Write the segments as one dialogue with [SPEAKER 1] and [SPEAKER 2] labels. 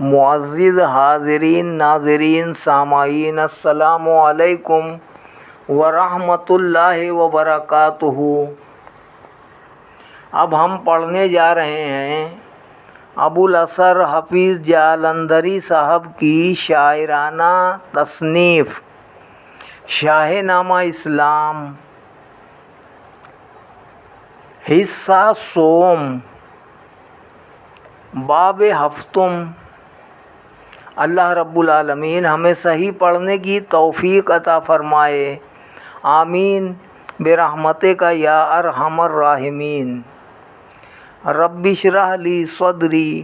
[SPEAKER 1] معزز حاضرین ناظرین سامعین السلام علیکم ورحمۃ اللہ وبرکاتہ۔ اب ہم پڑھنے جا رہے ہیں ابوالاسر حفیظ جالندھری صاحب کی شاعرانہ تصنیف شاہ نامہ اسلام، حصہ سوم، باب ہفتم۔ اللہ رب العالمین ہمیں صحیح پڑھنے کی توفیق عطا فرمائے، آمین برحمتک یا ارحم الراحمین۔ رب اشرح لی صدری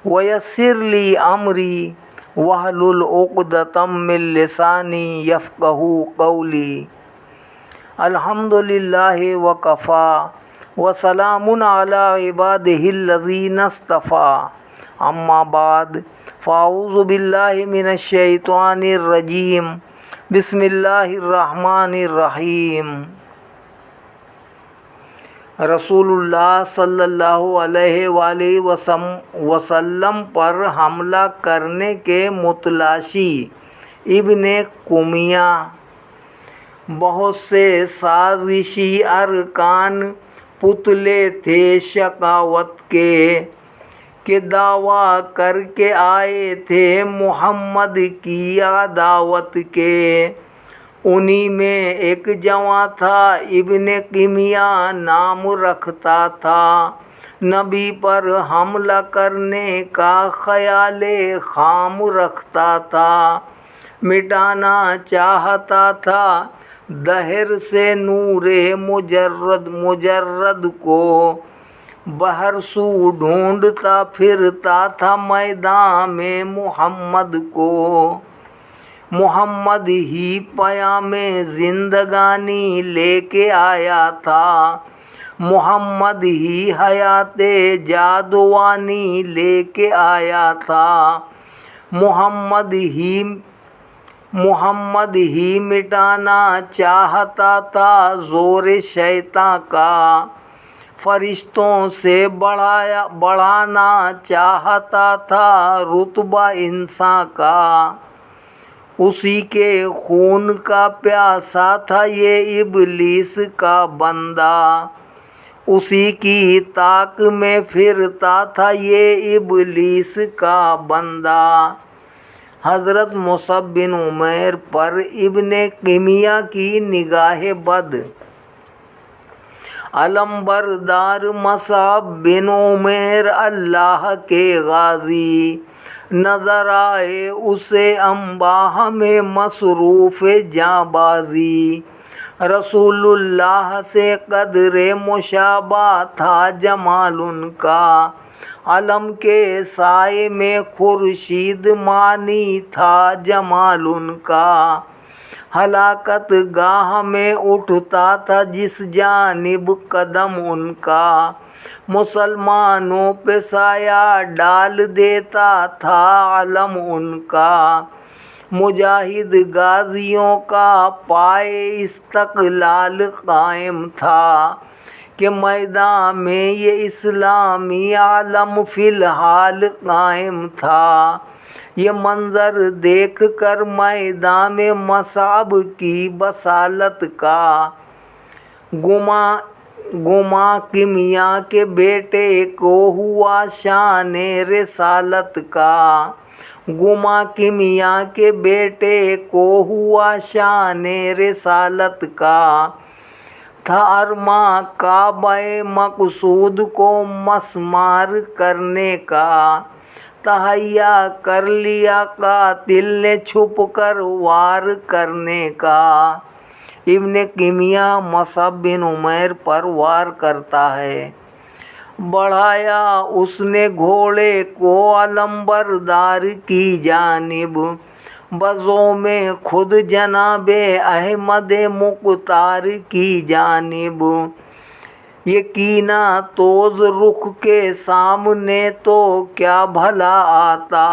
[SPEAKER 1] ویسر لی امری واحلل عقدۃ من لسانی یفقہوا قولی۔ الحمد للہ وکفی وسلام علی عبادہ الذین اصطفی، اما بعد فاعوذ باللہ من الشیطان الرجیم، بسم اللہ الرحمن الرحیم۔ رسول اللہ صلی اللہ علیہ وآلہ وسلم پر حملہ کرنے کے متلاشی ابن قمیہ بہت سے سازشی ارکان پتلے تھے شقاوت کے، کہ دعویٰ کر کے آئے تھے محمد کی عداوت کے۔ انہی میں ایک جواں تھا ابن قمیہ نام رکھتا تھا، نبی پر حملہ کرنے کا خیال خام رکھتا تھا، مٹانا چاہتا تھا دہر سے نور مجرد کو، بہر سو ڈھونڈتا پھرتا تھا میدان میں محمد کو۔ محمد ہی پیام زندگانی لے کے آیا تھا، محمد ہی حیات جادوانی لے کے آیا تھا، محمد ہی مٹانا چاہتا تھا زور شیطان کا، فرشتوں سے بڑھانا چاہتا تھا رتبہ انسان کا۔ اسی کے خون کا پیاسا تھا یہ ابلیس کا بندہ، اسی کی طاق میں پھرتا تھا یہ ابلیس کا بندہ۔ حضرت مصعب بن عمیر پر ابن قمیہ کی نگاہ بد۔ علم بردار مصعب بن عمیر اللہ کے غازی، نظر آئے اسے انباہ میں مصروف جاں بازی۔ رسول اللہ سے قدر مشابہ تھا جمال ان کا، علم کے سائے میں خورشید مانی تھا جمال ان کا۔ ہلاکت گاہ میں اٹھتا تھا جس جانب قدم ان کا، مسلمانوں پہ سایہ ڈال دیتا تھا علم ان کا۔ مجاہد غازیوں کا پائے استقلال قائم تھا، کہ میدان میں یہ اسلامی علم فی الحال قائم تھا۔ یہ منظر دیکھ کر میدان میں مصعب کی بصالت کا گماں قمیہ کے بیٹے کو ہوا شان رسالت کا، گماں قمیہ کے بیٹے کو ہوا شان رسالت کا۔ تھا ارماں کعبہ مقصود کو مسمار کرنے کا، تہیا کر لیا قاتل نے چھپ کر وار کرنے کا۔ ابن قمیہ مصعب بن عمیر پر وار کرتا ہے۔ بڑھایا اس نے گھوڑے کو علم بردار کی جانب، بزوں میں خود جناب احمد مختار کی جانب۔ یقیناً توز رخ کے سامنے تو کیا بھلا آتا،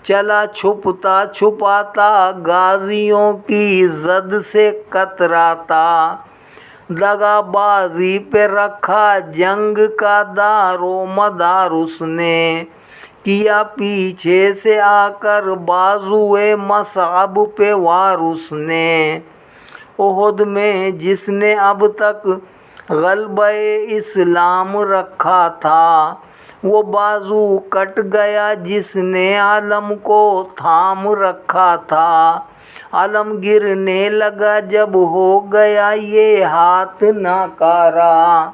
[SPEAKER 1] چلا چھپتا چھپاتا غازیوں کی زد سے کتراتا۔ دغا بازی پہ رکھا جنگ کا دار و مدار اس نے، کیا پیچھے سے آ کر بازوئے مصعب پہ وار اس نے، احد میں جس نے اب تک غلبہ اسلام رکھا تھا، وہ بازو کٹ گیا جس نے علم کو تھام رکھا تھا۔ علم گرنے لگا جب ہو گیا یہ ہاتھ ناکارا،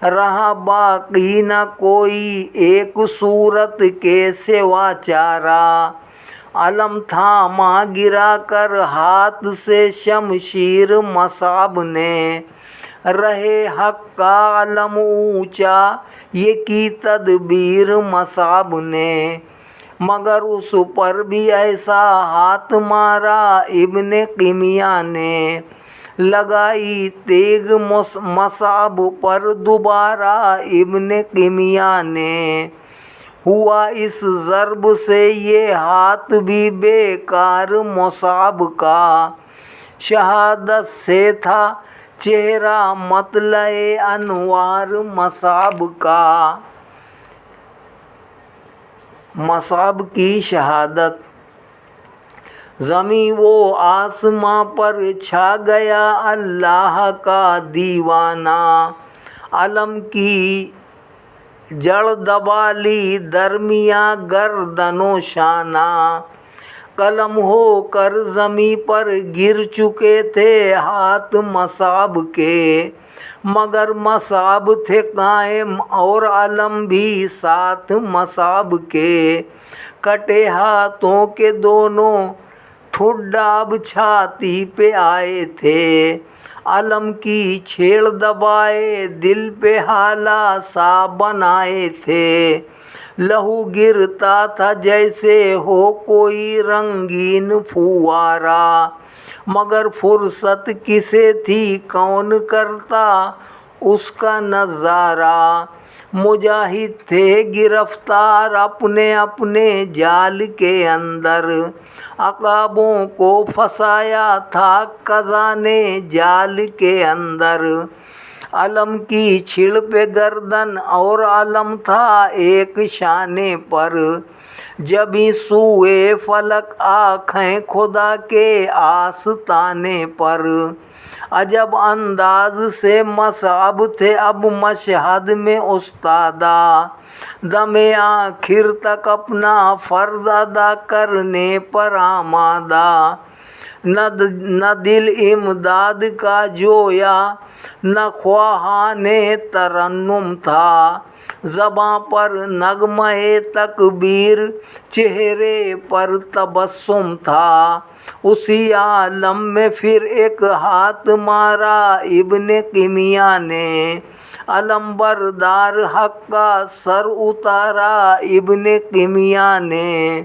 [SPEAKER 1] رہا باقی نہ کوئی ایک صورت کے سوا چارہ۔ علم تھاما گرا کر ہاتھ سے شمشیر مصعب نے، رہے حق کا علم اونچا یہ کی تدبیر مصعب نے، مگر اس پر بھی ایسا ہاتھ مارا ابن قمیہ نے، لگائی تیغ مصعب پر دوبارہ ابن قمیہ نے، ہوا اس ضرب سے یہ ہاتھ بھی بیکار مصعب کا، شہادت سے تھا چہرہ مطلع انوار مصعب کا۔ مصعب کی شہادت۔ زمیں و آسماں پر چھا گیا اللہ کا دیوانہ، علم کی جڑ دبا لی درمیاں گردن و شانہ، قلم ہو کر زمیں پر گر چکے تھے ہاتھ مصعب کے، مگر مصعب تھے قائم اور علم بھی ساتھ مصعب کے، کٹے ہاتھوں کے دونوں ٹھڈ اب چھاتی پہ آئے تھے، علم کی چھیڑ دبائے دل پہ ہالہ سا بنائے تھے، لہو گرتا تھا جیسے ہو کوئی رنگین پھوارا، مگر فرصت کسے تھی کون کرتا اس کا نظارہ، مجاہد تھے گرفتار اپنے اپنے جال کے اندر، عقابوں کو پھنسایا تھا قضا نے جال کے اندر، علم کی چھڑ پہ گردن اور علم تھا ایک شانے پر، جبیں سوئے فلک آنکھیں خدا کے آستانے پر، عجب انداز سے مصعب تھے اب مشہد میں استادہ، دم آخر تک اپنا فرض ادا کرنے پر آمادہ، نہ دل امداد کا جویا نہ خواہاں ترنم تھا، زباں پر نغمہ تکبیر چہرے پر تبسم تھا، اسی عالم میں پھر ایک ہاتھ مارا ابن قمیہ نے، علم بردار حق کا سر اتارا ابن قمیہ نے،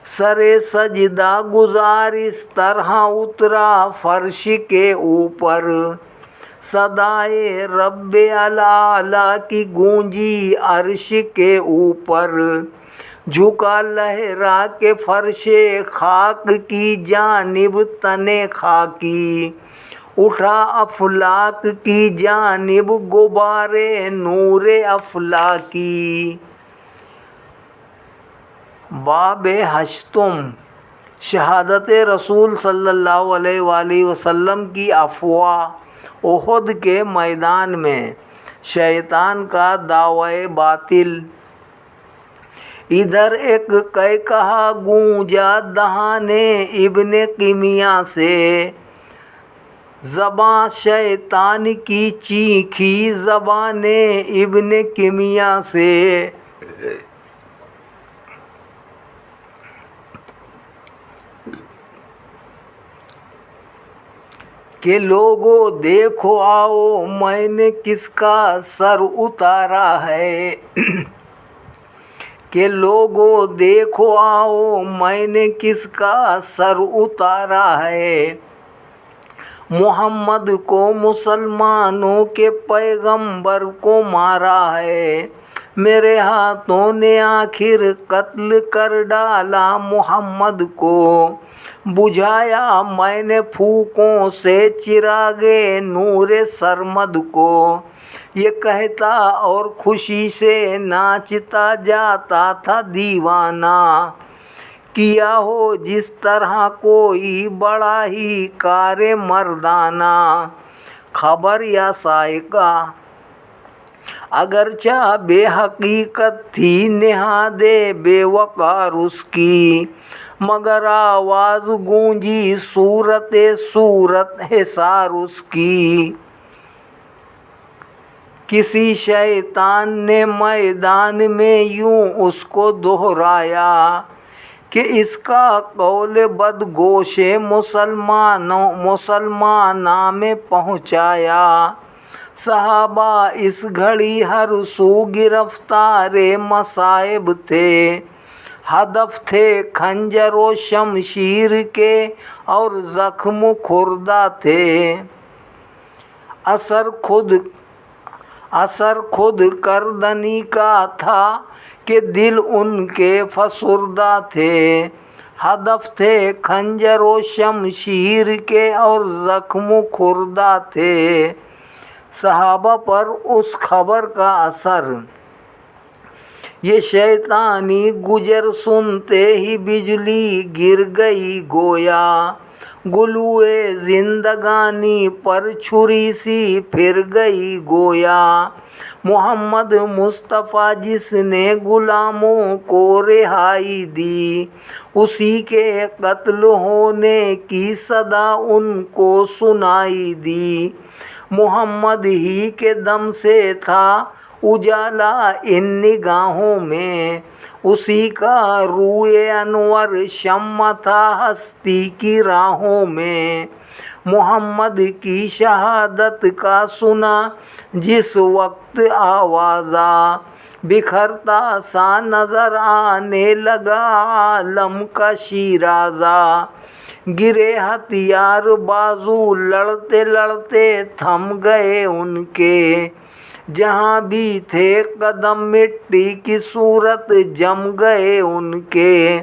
[SPEAKER 1] سر سجدہ گزار اس طرح اترا فرش کے اوپر، صدائے رب الاعلیٰ کی گونجی عرش کے اوپر، جھکا لہرا کے فرش خاک کی جانب تن خاکی، اٹھا افلاک کی جانب غبار نور افلاکی۔ باب ہشتم، شہادت رسول صلی اللہ علیہ وآلہ وسلم کی افواہ احد کے میدان میں، شیطان کا دعوی باطل۔ ادھر ایک کہا گونجا دہان ابن قمیہ سے، زباں شیطان کی چیخی زبان ابن قمیہ سے، کہ لوگو دیکھو آؤ میں نے کس کا سر اتارا ہے، کہ لوگو دیکھو آؤ میں نے کس کا سر اتارا ہے، محمد کو مسلمانوں کے پیغمبر کو مارا ہے، میرے ہاتھوں نے آخر قتل کر ڈالا محمد کو، بجھایا میں نے پھونکوں سے چراغ نور سرمد کو، یہ کہتا اور خوشی سے ناچتا جاتا تھا دیوانہ، کیا ہو جس طرح کوئی بڑا ہی کار مردانہ۔ خبر یا سائقہ اگرچہ بے حقیقت تھی نہاد بے وقار اس کی، مگر آواز گونجی صورت حصار اس کی۔ کسی شیطان نے میدان میں یوں اس کو دہرایا کہ اس کا قول بدگوش مسلمانوں میں پہنچایا۔ صحابہ اس گھڑی ہر سو گرفتار مصائب تھے، ہدف تھے خنجر و شمشیر کے اور زخم خوردہ تھے، اثر خود کردنی کا تھا کہ دل ان کے فسردہ تھے، ہدف تھے خنجر و شمشیر کے اور زخم خوردہ تھے۔ صحابہ پر اس خبر کا اثر، یہ شیطانی گجر سنتے ہی بجلی گر گئی گویا، گلوئے زندگانی پر چھری سی پھر گئی گویا۔ محمد مصطفیٰ جس نے غلاموں کو رہائی دی، اسی کے قتل ہونے کی صدا ان کو سنائی دی، محمد ہی کے دم سے تھا اجالا ان نگاہوں میں، اسی کا روئے انور شمع تھا ہستی کی راہوں میں۔ محمد کی شہادت کا سنا جس وقت آوازہ، بکھرتا سا نظر آنے لگا عالم کا شیرازہ، گرے ہتھیار بازو لڑتے لڑتے تھم گئے ان کے، جہاں بھی تھے قدم مٹی کی صورت جم گئے ان کے،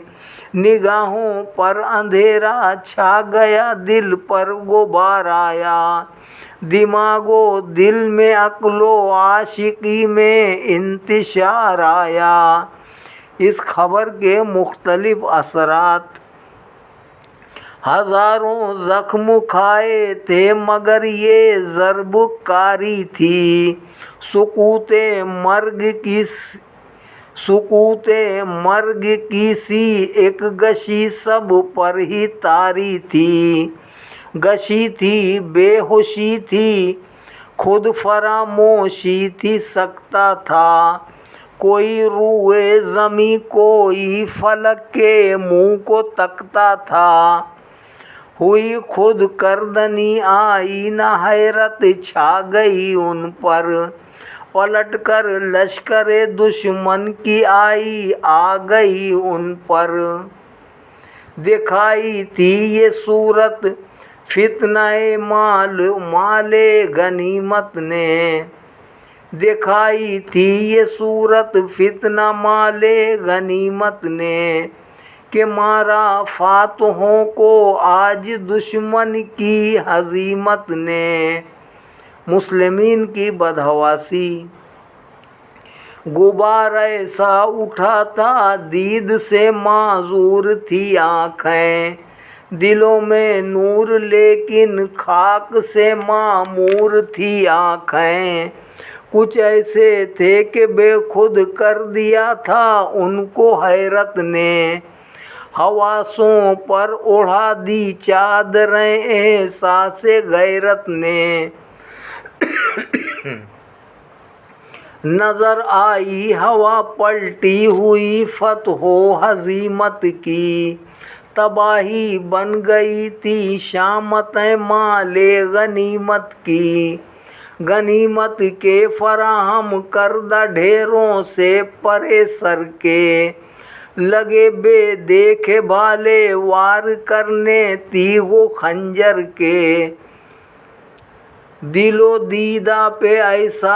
[SPEAKER 1] نگاہوں پر اندھیرا چھا گیا دل پر غبار آیا، دماغ و دل میں عقل و عاشقی میں انتشار آیا۔ اس خبر کے مختلف اثرات، ہزاروں زخم کھائے تھے مگر یہ ضرب کاری تھی، سکوت مرگ کی سی ایک گشی سب پر ہی طاری تھی، گشی تھی بے ہوشی تھی خود فراموشی تھی، سکتا تھا کوئی روئے زمیں کوئی فلک کے منہ کو تکتا تھا، ہوئی خود کردنی آئی نہ حیرت چھا گئی ان پر، پلٹ کر لشکر دشمن کی آئی آ گئی ان پر، دکھائی تھی یہ صورت فتنہ مال غنیمت نے، دکھائی تھی یہ صورت فتنہ مال غنیمت نے، کہ مارا فاتحوں کو آج دشمن کی ہزیمت نے۔ مسلمین کی بدحواسی، غبار ایسا اٹھا تھا دید سے معذور تھی آنکھیں، دلوں میں نور لیکن خاک سے معمور تھی آنکھیں، کچھ ایسے تھے کہ بے خود کر دیا تھا ان کو حیرت نے، حواسوں پر اڑا دی چادریں احساس غیرت نے، نظر آئی ہوا پلٹی ہوئی فتح و ہزیمت کی، تباہی بن گئی تھی شامتیں مال غنیمت کی، غنیمت کے فراہم کردہ ڈھیروں سے پرے سر کے، لگے بے دیکھے بھالے وار کرنے تیغ و خنجر کے، دل و دیدہ پہ ایسا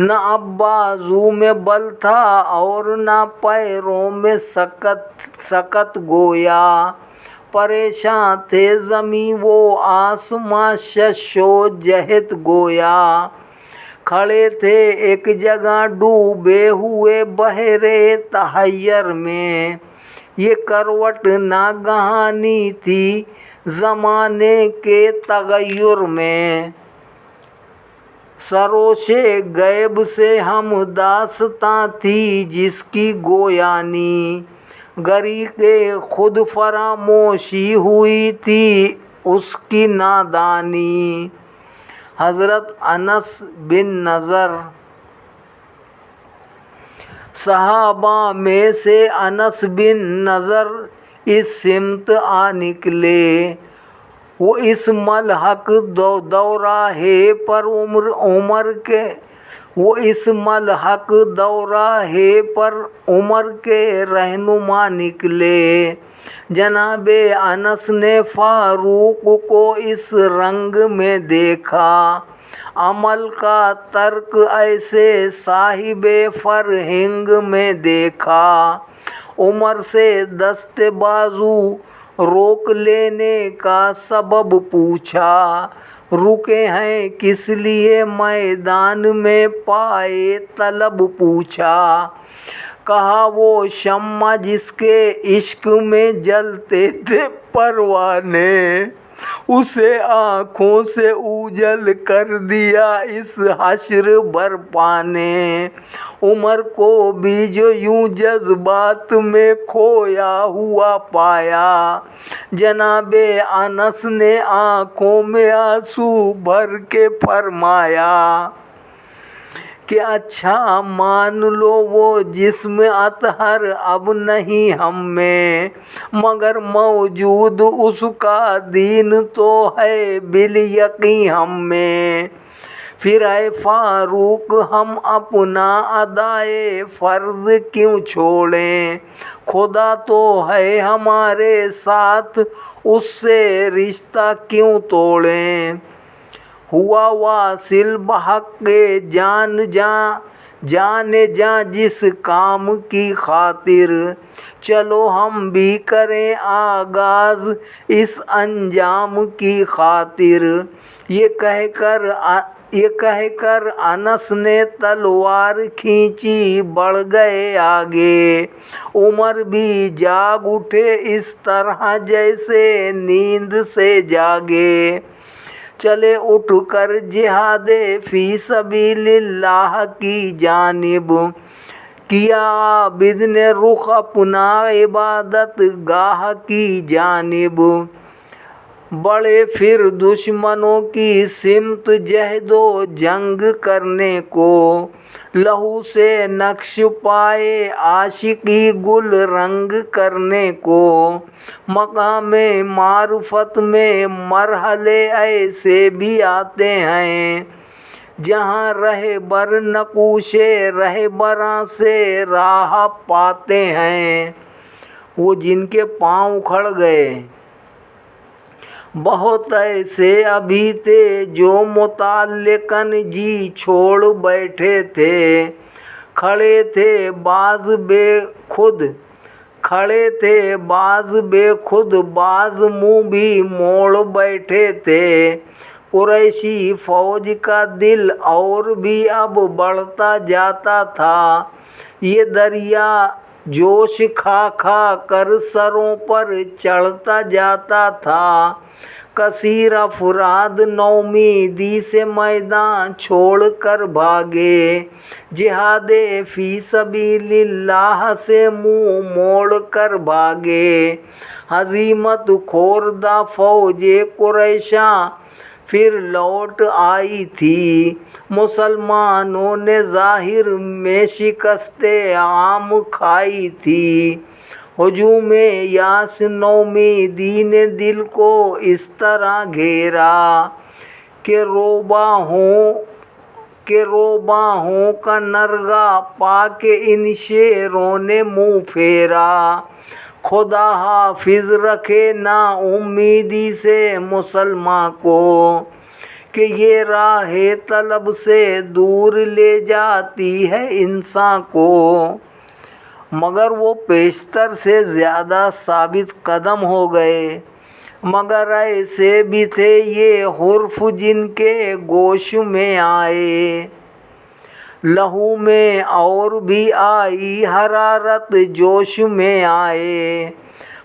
[SPEAKER 1] نہ اب بازو میں بل تھا اور نہ پیروں میں سکت گویا، پریشاں تھے زمیں و آسماں شش و جہت گویا، کھڑے تھے ایک جگہ ڈوبے ہوئے بحر تحیر میں، یہ کروٹ ناگہانی تھی زمانے کے تغیر میں، سروش غیب سے ہم داستاں تھی جس کی گویانی، غریق خود فراموشی ہوئی تھی اس کی نادانی۔ حضرت انس بن نضر۔ صحابہ میں سے انس بن نضر اس سمت آ نکلے، وہ اس ملحق دوراہے پر عمر کے رہنما نکلے، جناب انس نے فاروق کو اس رنگ میں دیکھا، عمل کا ترک ایسے صاحب فرہنگ میں دیکھا، عمر سے دست بازو روک لینے کا سبب پوچھا، رکے ہیں کس لیے میدان میں پائے طلب پوچھا، کہا وہ شمع جس کے عشق میں جلتے تھے پروانے، اسے آنکھوں سے اوجھل کر دیا اس حشر برپا نے، عمر کو بھی جو یوں جذبات میں کھویا ہوا پایا، جناب انس نے آنکھوں میں آنسو بھر کے فرمایا کہ اچھا مان لو وہ جسم اطہر اب نہیں ہم میں، مگر موجود اس کا دین تو ہے بالیقین ہم میں، پھر اے فاروق ہم اپنا ادائے فرض کیوں چھوڑیں، خدا تو ہے ہمارے ساتھ اس سے رشتہ کیوں توڑیں، ہوا واصل بحق جان جاں جس کام کی خاطر، چلو ہم بھی کریں آغاز اس انجام کی خاطر، یہ کہہ کر انس نے تلوار کھینچی بڑھ گئے آگے، عمر بھی جاگ اٹھے اس طرح جیسے نیند سے جاگے، چلے اٹھ کر جہاد فی سبیل اللہ کی جانب، کیا عابد نے رخ اپنا عبادت گاہ کی جانب، بڑھے پھر دشمنوں کی سمت جہد و جنگ کرنے کو، لہو سے نقش پائے عاشقی گل رنگ کرنے کو، مقام معرفت میں مرحلے ایسے بھی آتے ہیں جہاں رہبر نقوش رہبراں سے راہ پاتے ہیں، وہ جن کے پاؤں اکھڑ گئے، بہت ایسے ابھی تھے جو متعلقاً جی چھوڑ بیٹھے تھے، کھڑے تھے بعض بے خود بعض منہ بھی موڑ بیٹھے تھے، قریشی فوج کا دل اور بھی اب بڑھتا جاتا تھا، یہ دریا جوش کھا کر سروں پر چڑھتا جاتا تھا، کثیر افراد نومیدی سے میدان چھوڑ کر بھاگے، جہاد فی سبیل اللہ سے منہ موڑ کر بھاگے، ہزیمت خوردہ فوج قریشاں پھر لوٹ آئی تھی، مسلمانوں نے ظاہر میں شکست عام کھائی تھی، ہجوم یاس نومیدی نے دل کو اس طرح گھیرا کہ روباہوں کا نرغہ پا کے ان شیروں نے منہ پھیرا، خدا حافظ رکھے نا امیدی سے مسلمان کو، کہ یہ راہ طلب سے دور لے جاتی ہے انسان کو، مگر وہ پیشتر سے زیادہ ثابت قدم ہو گئے۔ مگر ایسے بھی تھے یہ حرف جن کے گوش میں آئے، لہو میں اور بھی آئی حرارت جوش میں آئے۔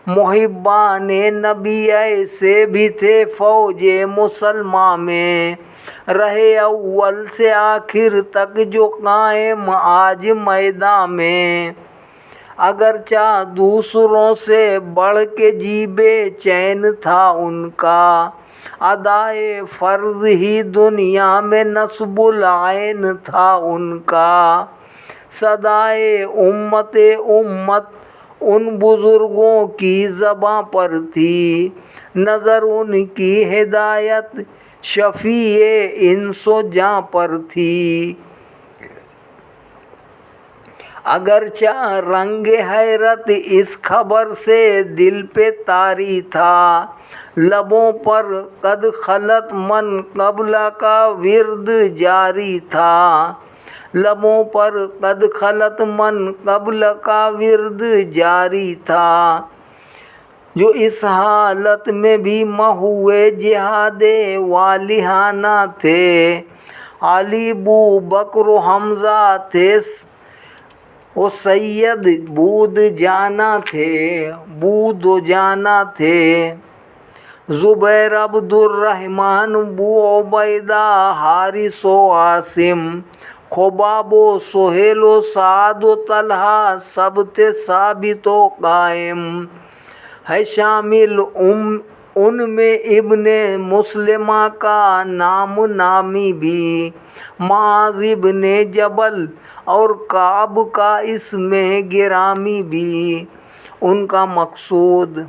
[SPEAKER 1] محبان نبی ایسے بھی تھے فوج مسلمہ میں، رہے اول سے آخر تک جو قائم آج میدان میں۔ اگرچہ دوسروں سے بڑھ کے جی بے چین تھا ان کا، ادائے فرض ہی دنیا میں نصب العین تھا ان کا۔ صدائے امت ان بزرگوں کی زباں پر تھی، نظر ان کی ہدایت شفیع انس و جاں پر تھی۔ اگرچہ رنگ حیرت اس خبر سے دل پہ طاری تھا، لبوں پر قد خلت من قبل کا ورد جاری تھا، لبوں پر قد خلت من قبل کا ورد جاری تھا۔ جو اس حالت میں بھی محوِ جہاد والہانہ تھے، علی بو بکر و حمزہ تھے وہ سید بود جانا تھے، زبیر عبد الرحمن بو عبیدہ حارث و عاصم، خباب و سہیل و سعد و طلحہ سب تھے ثابت و قائم۔ ہے شامل ان میں ابن مسلمہ کا نام نامی بھی، معاذ ابن جبل اور کعب کا اس میں گرامی بھی۔ ان کا مقصود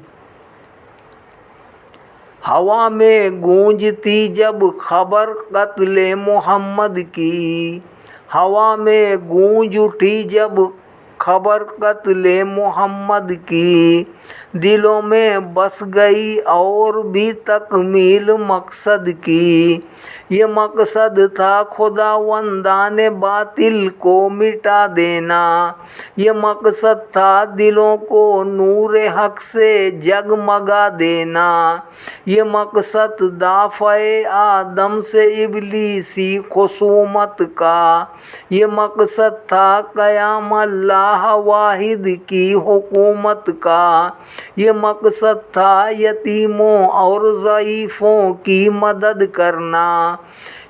[SPEAKER 1] ہوا میں گونجتی جب خبر قتل محمد کی، ہوا میں گونج اٹھی جب خبر قتل محمد کی، دلوں میں بس گئی اور بھی تکمیل مقصد کی۔ یہ مقصد تھا خداوندان باطل کو مٹا دینا، یہ مقصد تھا دلوں کو نور حق سے جگمگا دینا، یہ مقصد دافع آدم سے ابلیسی خصومت کا، یہ مقصد تھا قیام اللہ واحد کی حکومت کا، یہ مقصد تھا یتیموں اور ضعیفوں کی مدد کرنا،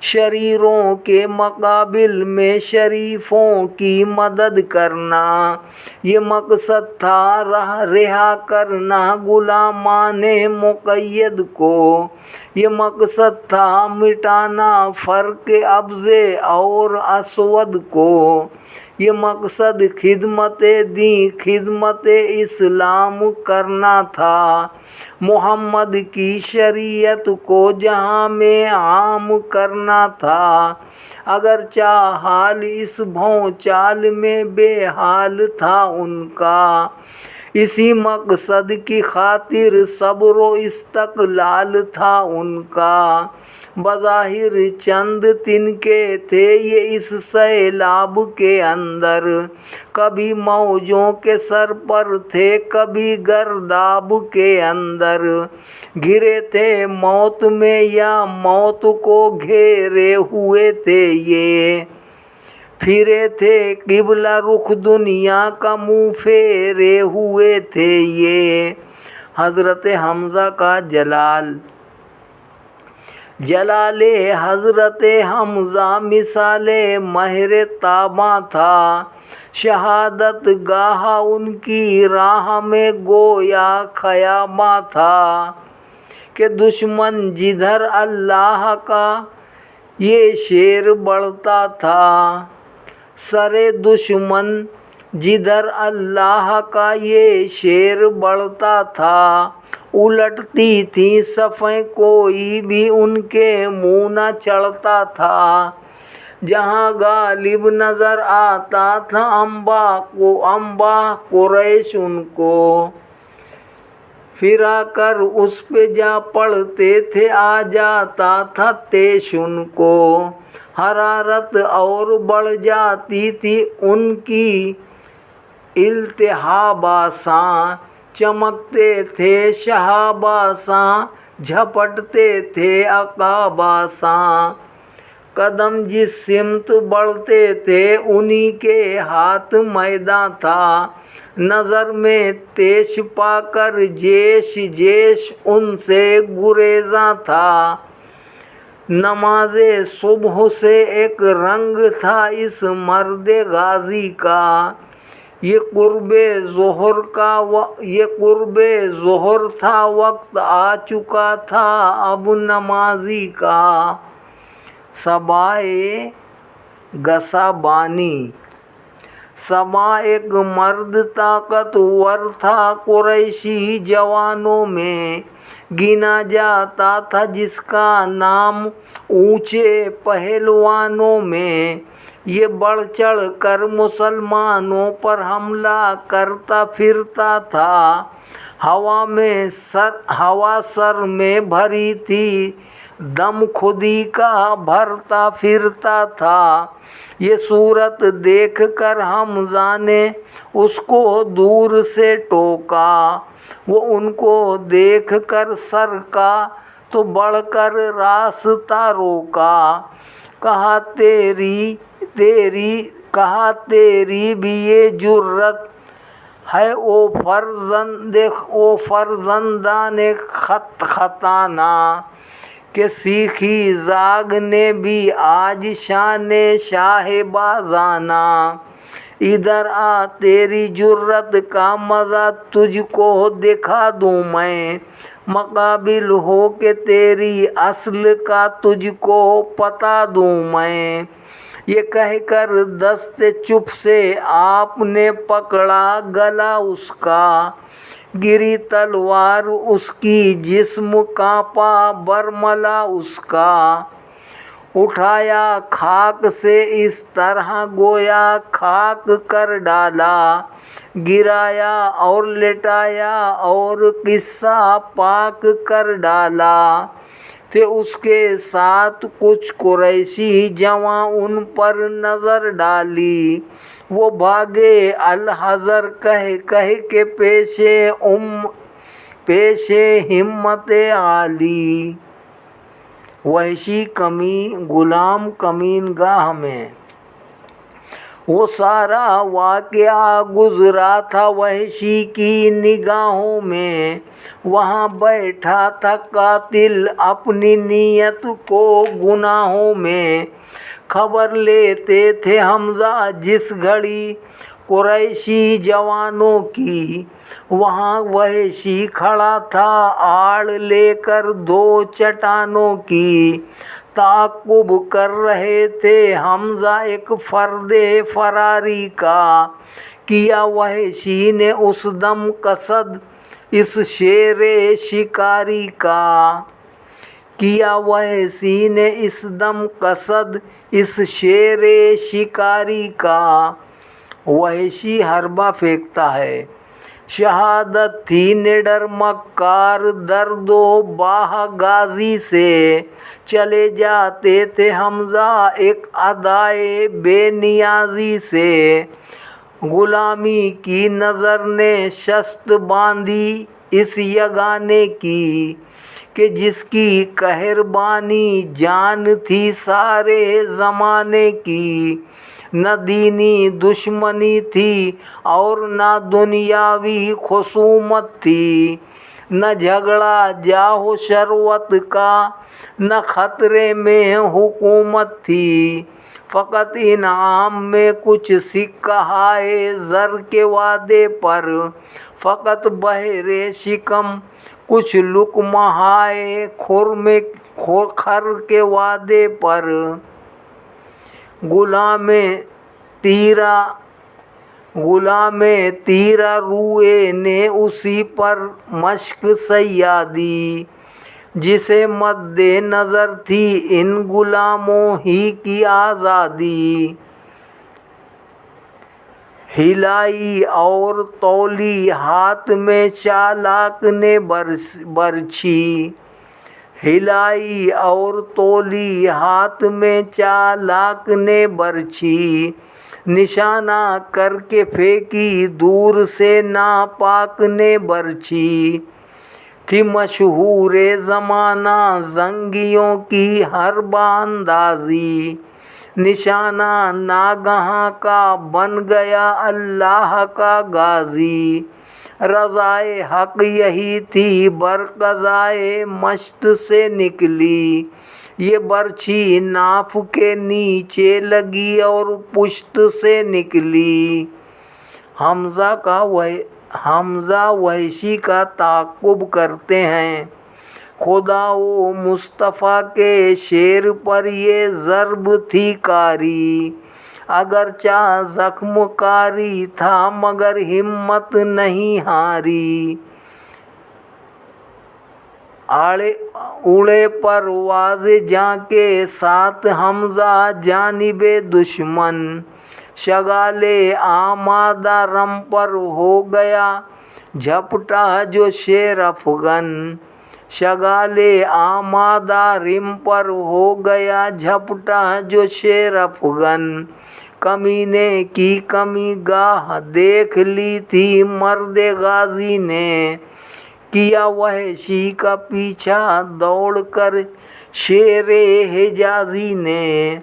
[SPEAKER 1] شریروں کے مقابل میں شریفوں کی مدد کرنا، یہ مقصد تھا رہا کرنا غلامان مقید کو، یہ مقصد تھا مٹانا فرق ابیض اور اسود کو، یہ مقصد خدمت دین خدمت اسلام کرنا تھا، محمد کی شریعت کو جہاں میں عام کرنا تھا۔ اگرچہ حال اس بھونچال میں بے حال تھا ان کا، اسی مقصد کی خاطر صبر و استقلال تھا ان کا۔ بظاہر چند تنکے تھے یہ اس سیلاب کے اندر، کبھی موجوں کے سر پر تھے کبھی گرداب کے اندر، گھرے تھے موت میں یا موت کو گھیرے ہوئے تھے یہ، پھرے تھے قبلہ رخ دنیا کا منہ پھیرے ہوئے تھے یہ۔ حضرت حمزہ کا جلال حضرت حمزہ مثال مہر تاباں تھا، شہادت گاہ ان کی راہ میں گویا خیاباں تھا، کہ دشمن جدھر اللہ کا یہ شیر بڑھتا تھا، سرے دشمن جدھر اللہ کا یہ شیر بڑھتا تھا، الٹتی تھیں صفیں کوئی بھی ان کے منہ نہ چڑھتا تھا، جہاں غالب نظر آتا تھا انبا قریش ان کو، پھرا کر اس پہ جا پڑتے تھے، آ جاتا تھا تیش ان کو، حرارت اور بڑھ جاتی تھی ان کی التہاباساں، چمکتے تھے شہاباساں، جھپٹتے تھے عقاباساں، قدم جس سمت بڑھتے تھے انہی کے ہاتھ میداں تھا، نظر میں تیش پا کر جیش جیش ان سے گریزاں تھا، نماز صبح سے ایک رنگ تھا اس مرد غازی کا، یہ قرب ظہر تھا، وقت آ چکا تھا اب نمازی کا، صبائے گسابانی۔ صبا ایک مرد طاقتور تھا قریشی جوانوں میں، گنا جاتا تھا جس کا نام اونچے پہلوانوں میں، یہ بڑھ چڑھ کر مسلمانوں پر حملہ کرتا پھرتا تھا، ہوا سر میں بھری تھی، دم خودی کا بھرتا پھرتا تھا، یہ صورت دیکھ کر حمزہ نے اس کو دور سے ٹوکا، وہ ان کو دیکھ کر سرکا تو بڑھ کر راستہ روکا، کہا تیری بھی یہ جرأت ہے او فرزندان ختانہ، کہ سیکھی زاگ نے بھی آج شان شاہ بازانہ، ادھر آ تیری جرأت کا مزہ تجھ کو دکھا دوں میں، مقابل ہو کے تیری اصل کا تجھ کو پتا دوں میں، یہ کہہ کر دست چپ سے آپ نے پکڑا گلا اس کا، گری تلوار اس کی جسم کانپا برملا اس کا، اٹھایا خاک سے اس طرح گویا خاک کر ڈالا، گرایا اور لٹایا اور قصہ پاک کر ڈالا، تھے اس کے ساتھ کچھ قریشی جواں ان پر نظر ڈالی، وہ بھاگے الحذر کہہ کے پیش ہمت عالی۔ وحشی غلام کمین گاہ میں وہ سارا واقعہ گزرا تھا وحشی کی نگاہوں میں، وہاں بیٹھا تھا قاتل اپنی نیت کو گناہوں میں، خبر لیتے تھے حمزہ جس گھڑی قریشی جوانوں کی، وہاں وحشی کھڑا تھا آڑ لے کر دو چٹانوں کی، تعاقب کر رہے تھے حمزہ ایک فرد فراری کا، کیا وحشی نے اس دم قصد اس شیر شکاری کا، کیا وحشی نے اس دم قصد اس شیر شکاری کا، وحشی حربہ پھینکتا ہے، شہادت تھی نڈر مکار درد و باہ غازی سے، چلے جاتے تھے حمزہ ایک ادائے بے نیازی سے، غلامی کی نظر نے شست باندھی اس یگانے کی، کہ جس کی قہربانی جان تھی سارے زمانے کی، نہ دینی دشمنی تھی اور نہ دنیاوی خصومت تھی، نہ جھگڑا جاہ و شروت کا، نہ خطرے میں حکومت تھی، فقط انعام میں کچھ سکہ ہائے زر کے وعدے پر، فقط بہر شکم کچھ لقمہ ہائے خر کے وعدے پر، غلام تیرا روئے نے اسی پر مشق صیادی، جسے مد نظر تھی ان غلاموں ہی کی آزادی، ہلائی اور تولی ہاتھ میں چالاک نے برچھی، ہلائی اور تولی ہاتھ میں چالاک نے برچھی، نشانہ کر کے پھینکی دور سے ناپاک نے برچھی، تھی مشہور زمانہ زنگیوں کی حربہ اندازی، نشانہ ناگہاں کا بن گیا اللہ کا غازی، رضائے حق یہی تھی برقضائے مشت سے نکلی، یہ برچھی ناف کے نیچے لگی اور پشت سے نکلی۔ حمزہ وحشی کا تعاقب کرتے ہیں، خدا و مصطفیٰ کے شیر پر یہ ضرب تھی کاری، اگرچہ زخم کاری تھا مگر ہمت نہیں ہاری، اڑے پرواز جاں کے ساتھ حمزہ جانب دشمن، شغال آمادہ رم پر ہو گیا جھپٹا جو شیر افغن، شغال آمادہ رم پر ہو گیا جھپٹا جو شیر افغن، کمینے کی کمی گاہ دیکھ لی تھی مرد غازی نے، کیا وحشی کا پیچھا دوڑ کر شیر حجازی نے،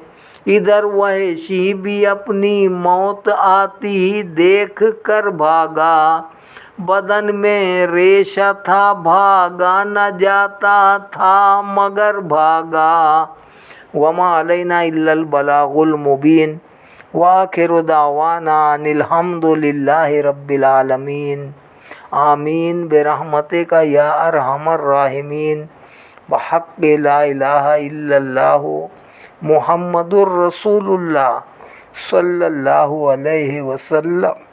[SPEAKER 1] ادھر وحشی بھی اپنی موت آتی دیکھ کر بھاگا، بدن میں ریشہ تھا بھاگا نہ جاتا تھا مگر بھاگا۔ وما علینا الا البلاغ المبین، وآخر دعوانا ان الحمد للہ رب العالمین، آمین برحمتک یا ارحم الراحمین، بحق لا الہ الا اللہ محمد الرسول اللہ صلی اللہ علیہ وسلم۔